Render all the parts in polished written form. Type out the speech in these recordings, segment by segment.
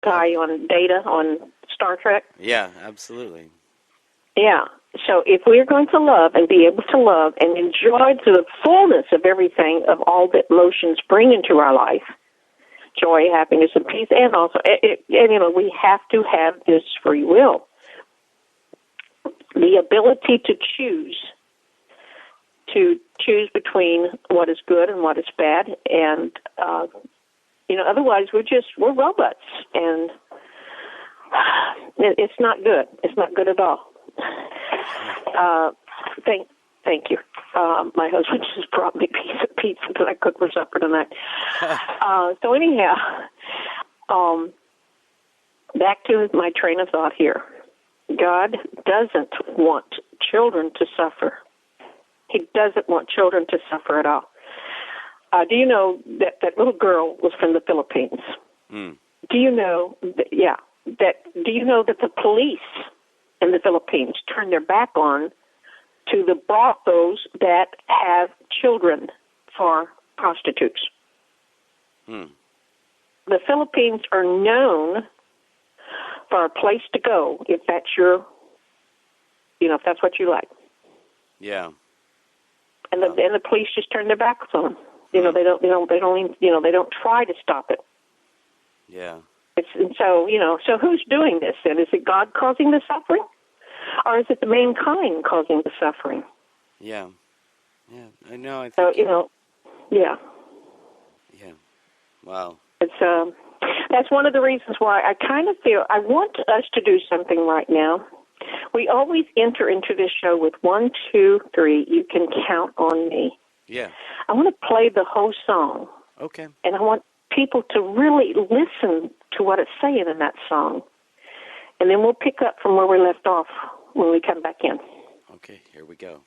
guy on Data on Star Trek? Yeah, absolutely. Yeah. So if we're going to love and be able to love and enjoy the fullness of everything, of all that emotions bring into our life, joy, happiness, and peace, and also, we have to have this free will. The ability to choose between what is good and what is bad, and otherwise we're robots, and it's not good. It's not good at all. Thank you. My husband just brought me a piece of pizza that I cooked for supper tonight. So anyhow, back to my train of thought here. God doesn't want children to suffer. He doesn't want children to suffer at all. Do you know that little girl was from the Philippines? Mm. Do you know that, do you know that the police in the Philippines turn their back on to the brothels that have children for prostitutes? Mm. The Philippines are known for a place to go if that's if that's what you like. Yeah. And the police just turn their backs on them. They don't try to stop it. Yeah. So who's doing this then? Is it God causing the suffering? Or is it the mankind causing the suffering? Yeah. Yeah. I know. I think. So, yeah. Yeah. Wow. It's that's one of the reasons why I kind of feel I want us to do something right now. We always enter into this show with 1, 2, 3. You can count on me. Yeah. I want to play the whole song. Okay. And I want people to really listen to what it's saying in that song. And then we'll pick up from where we left off when we come back in. Okay, here we go.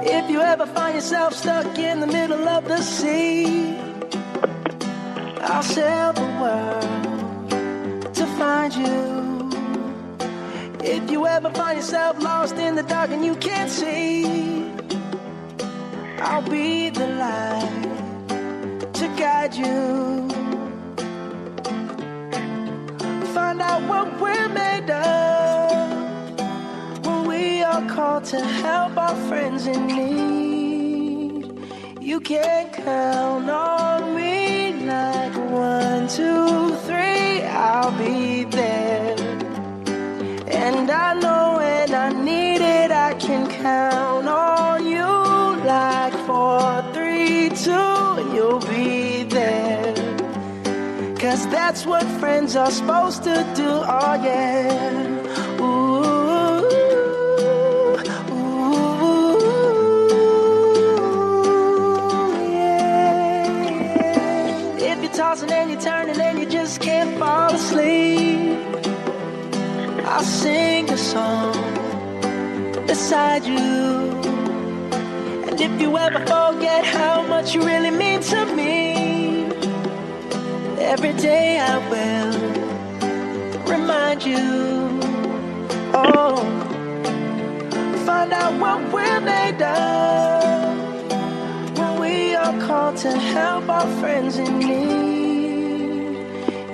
If you ever find yourself stuck in the middle of the sea, I'll sail the world to find you. If you ever find yourself lost in the dark and you can't see, I'll be the light to guide you. Find out what we're made of when we are called to help our friends in need. You can count on me like 1, 2, 3, I'll be there. And I know when I need it, I can count on you like 4, 3, 2, and you'll be there. 'Cause that's what friends are supposed to do, oh yeah. Ooh, ooh, yeah. If you're tossing and you're turning and you just can't fall asleep, I'll sing a song beside you. And if you ever forget how much you really mean to me, every day I will remind you. Oh, find out what we're made of when we are called to help our friends in need.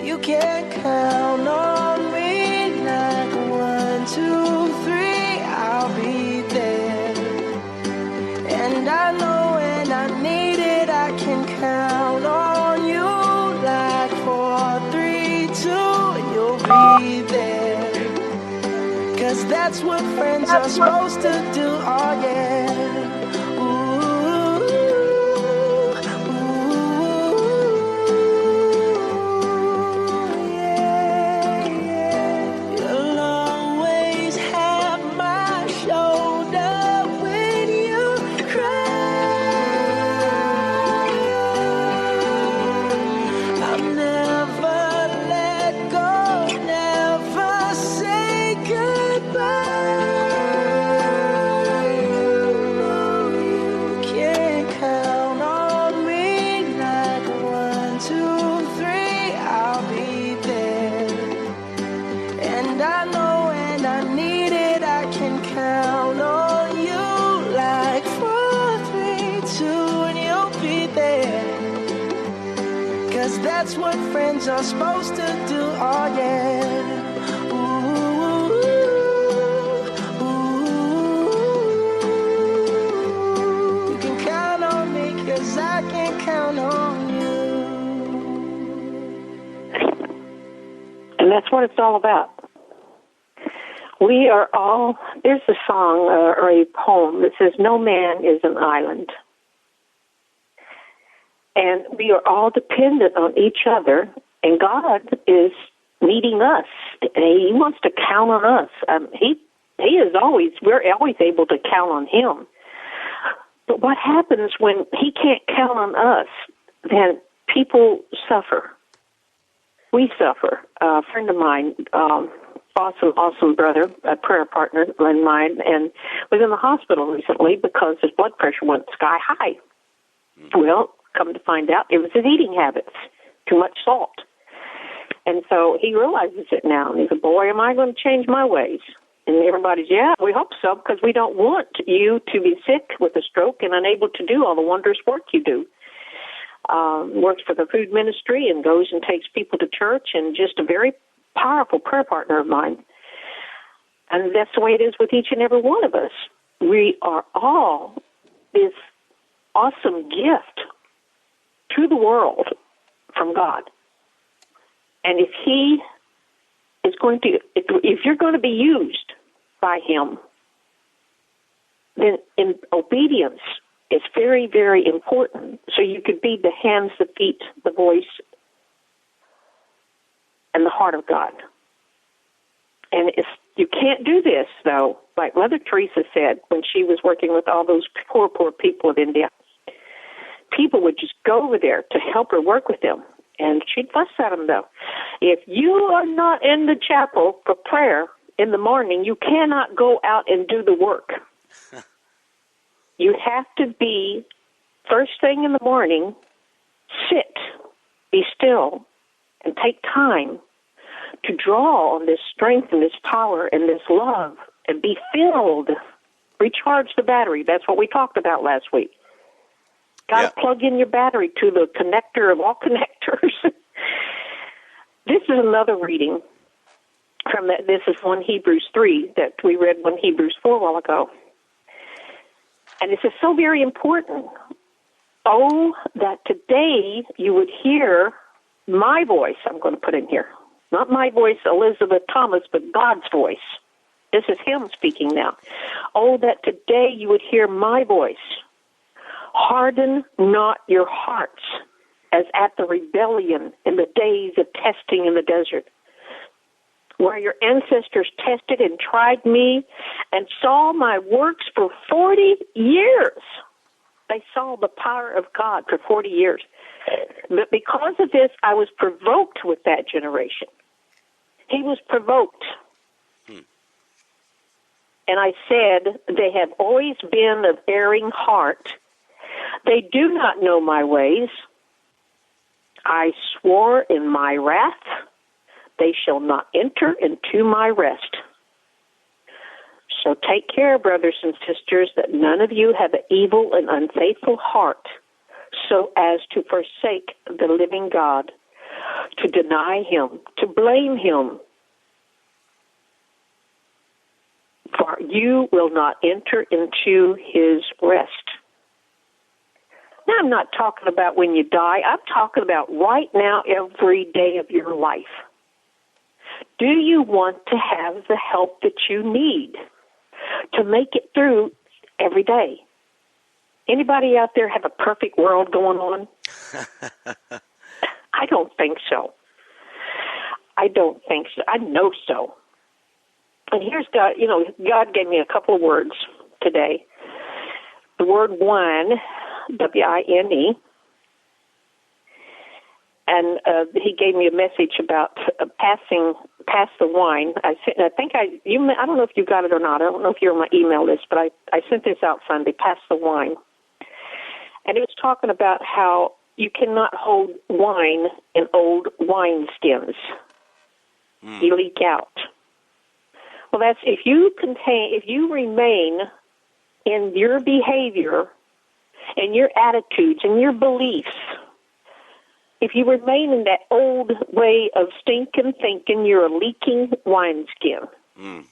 You can count on me like 1, 2, 3, I'll be there. And I know when I need it, I can count on you like 4, 3, 2, and you'll be there. 'Cause that's what friends are supposed to do, oh yeah. Ooh, ooh, yeah, yeah. You'll always have my shoulder when you cry. I'll never let go, never say goodbye. 'cause that's what friends are supposed to do. Oh yeah. Ooh, ooh. You can count on me 'cause I can count on you. And that's what it's all about. We are all, there's a song or a poem that says, no man is an island. And we are all dependent on each other, and God is needing us. He wants to count on us. He is always, we're always able to count on Him. But what happens when He can't count on us? Then people suffer. We suffer. A friend of mine, awesome brother, a prayer partner of mine, and was in the hospital recently because his blood pressure went sky high. Well, come to find out, it was his eating habits, too much salt. And so he realizes it now, and he said, boy, am I going to change my ways? And everybody's, yeah, we hope so, because we don't want you to be sick with a stroke and unable to do all the wondrous work you do. Works for the food ministry and goes and takes people to church, and just a very powerful prayer partner of mine. And that's the way it is with each and every one of us. We are all this awesome gift to the world from God. And if He is going to, if you're going to be used by Him, then in obedience is very, very important. So you could be the hands, the feet, the voice, and the heart of God. And you can't do this, though, like Mother Teresa said when she was working with all those poor people of India. People would just go over there to help her work with them, and she'd fuss at them, though. If you are not in the chapel for prayer in the morning, you cannot go out and do the work. You have to be, first thing in the morning, sit, be still, and take time to draw on this strength and this power and this love and be filled, recharge the battery. That's what we talked about last week. Got to plug in your battery to the connector of all connectors. This is another reading from that. This is 1 Hebrews 3 that we read 1 Hebrews 4 a while ago. And this is so very important. Oh, that today you would hear my voice, I'm going to put in here. Not my voice, Elizabeth Thomas, but God's voice. This is Him speaking now. Oh, that today you would hear my voice. Harden not your hearts as at the rebellion in the days of testing in the desert, where your ancestors tested and tried me and saw my works for 40 years. They saw the power of God for 40 years. But because of this, I was provoked with that generation. He was provoked. And I said, they have always been of erring heart. They do not know my ways. I swore in my wrath, they shall not enter into my rest. So take care, brothers and sisters, that none of you have an evil and unfaithful heart, so as to forsake the living God, to deny Him, to blame Him. For you will not enter into His rest. Now, I'm not talking about when you die. I'm talking about right now, every day of your life. Do you want to have the help that you need to make it through every day? Anybody out there have a perfect world going on? I don't think so. I don't think so. I know so. And here's God, God gave me a couple of words today. The word wine, W-I-N-E, and He gave me a message about pass the wine. I don't know if you got it or not. I don't know if you're on my email list, but I sent this out Sunday, pass the wine. And it was talking about how you cannot hold wine in old wine skins. You leak out. Well, that's if you remain in your behavior and your attitudes and your beliefs if you remain in that old way of stinking thinking, you're a leaking wineskin. Mm.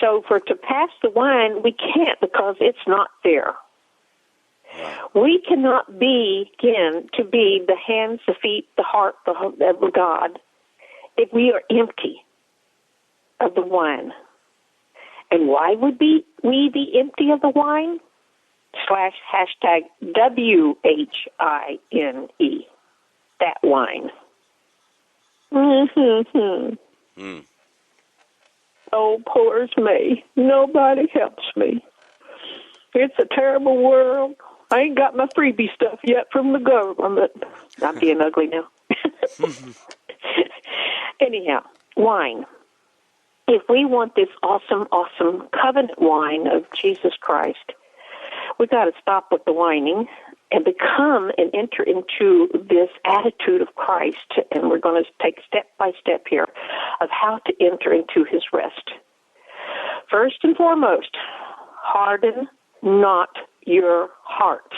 So to pass the wine, we can't because it's not there. Wow. We cannot begin to be the hands, the feet, the heart of God if we are empty of the wine. And why would we be empty of the wine? /hashtag WHINE. That wine. Mm-hmm. Mm. Oh, poor's me. Nobody helps me. It's a terrible world. I ain't got my freebie stuff yet from the government. I'm being ugly now. Anyhow, wine. If we want this awesome, awesome covenant wine of Jesus Christ, we got to stop with the whining and become and enter into this attitude of Christ. And we're going to take step by step here of how to enter into his rest. First and foremost, harden not your heart.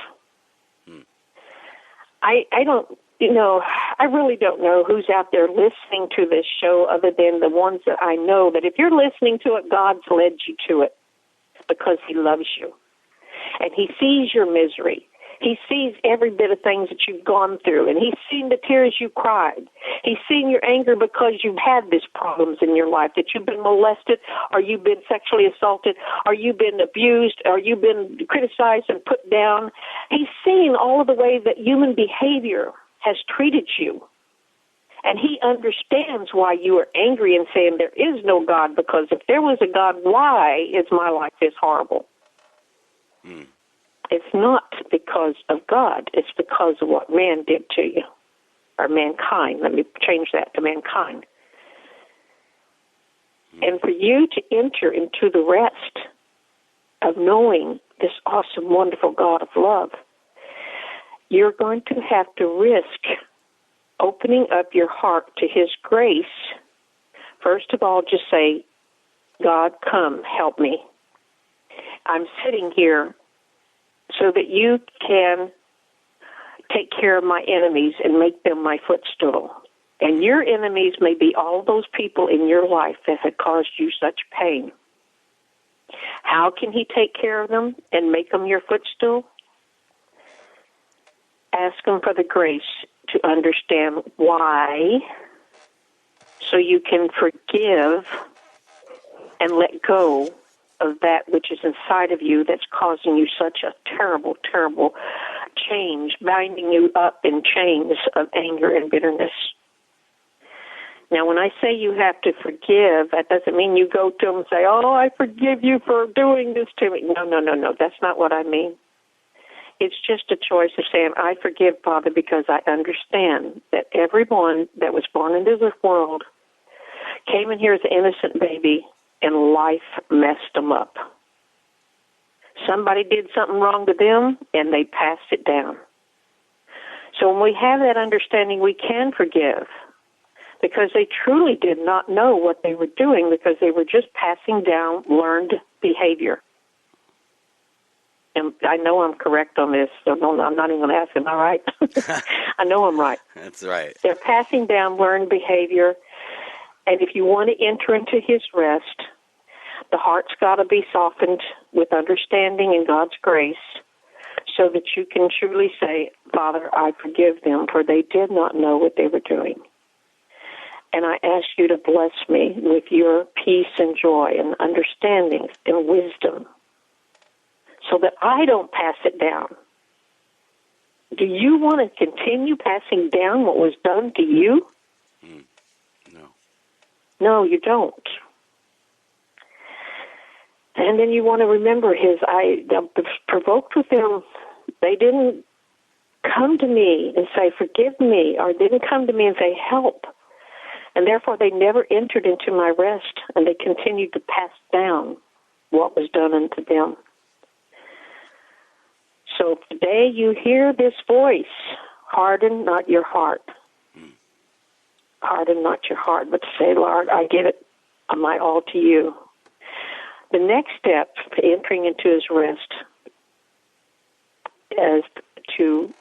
I really don't know who's out there listening to this show other than the ones that I know that if you're listening to it, God's led you to it because he loves you. And he sees your misery. He sees every bit of things that you've gone through, and he's seen the tears you cried. He's seen your anger because you've had these problems in your life, that you've been molested, or you've been sexually assaulted, or you've been abused, or you've been criticized and put down. He's seen all of the ways that human behavior has treated you. And he understands why you are angry and saying there is no God, because if there was a God, why is my life this horrible? Mm. It's not because of God. It's because of what man did to you, or mankind. Let me change that to mankind. And for you to enter into the rest of knowing this awesome, wonderful God of love, you're going to have to risk opening up your heart to his grace. First of all, just say, God, come, help me. I'm sitting here so that you can take care of my enemies and make them my footstool. And your enemies may be all those people in your life that have caused you such pain. How can he take care of them and make them your footstool? Ask him for the grace to understand why, so you can forgive and let go of that which is inside of you that's causing you such a terrible, terrible change, binding you up in chains of anger and bitterness. Now, when I say you have to forgive, that doesn't mean you go to them and say, oh, I forgive you for doing this to me. No. That's not what I mean. It's just a choice of saying, I forgive, Father, because I understand that everyone that was born into this world came in here as an innocent baby, and life messed them up. Somebody did something wrong to them, and they passed it down. So when we have that understanding, we can forgive, because they truly did not know what they were doing, because they were just passing down learned behavior. And I know I'm correct on this, so no, I'm not even going to ask, am I right? I know I'm right. That's right. They're passing down learned behavior. And if you want to enter into his rest, the heart's got to be softened with understanding and God's grace, so that you can truly say, Father, I forgive them, for they did not know what they were doing. And I ask you to bless me with your peace and joy and understanding and wisdom, so that I don't pass it down. Do you want to continue passing down what was done to you? No. No, you don't. And then you want to remember I provoked with them. They didn't come to me and say, forgive me, or didn't come to me and say, help. And therefore they never entered into my rest, and they continued to pass down what was done unto them. So today you hear this voice, harden not your heart. Harden not your heart, but say, Lord, I give it my all to you. The next step to entering into his rest is to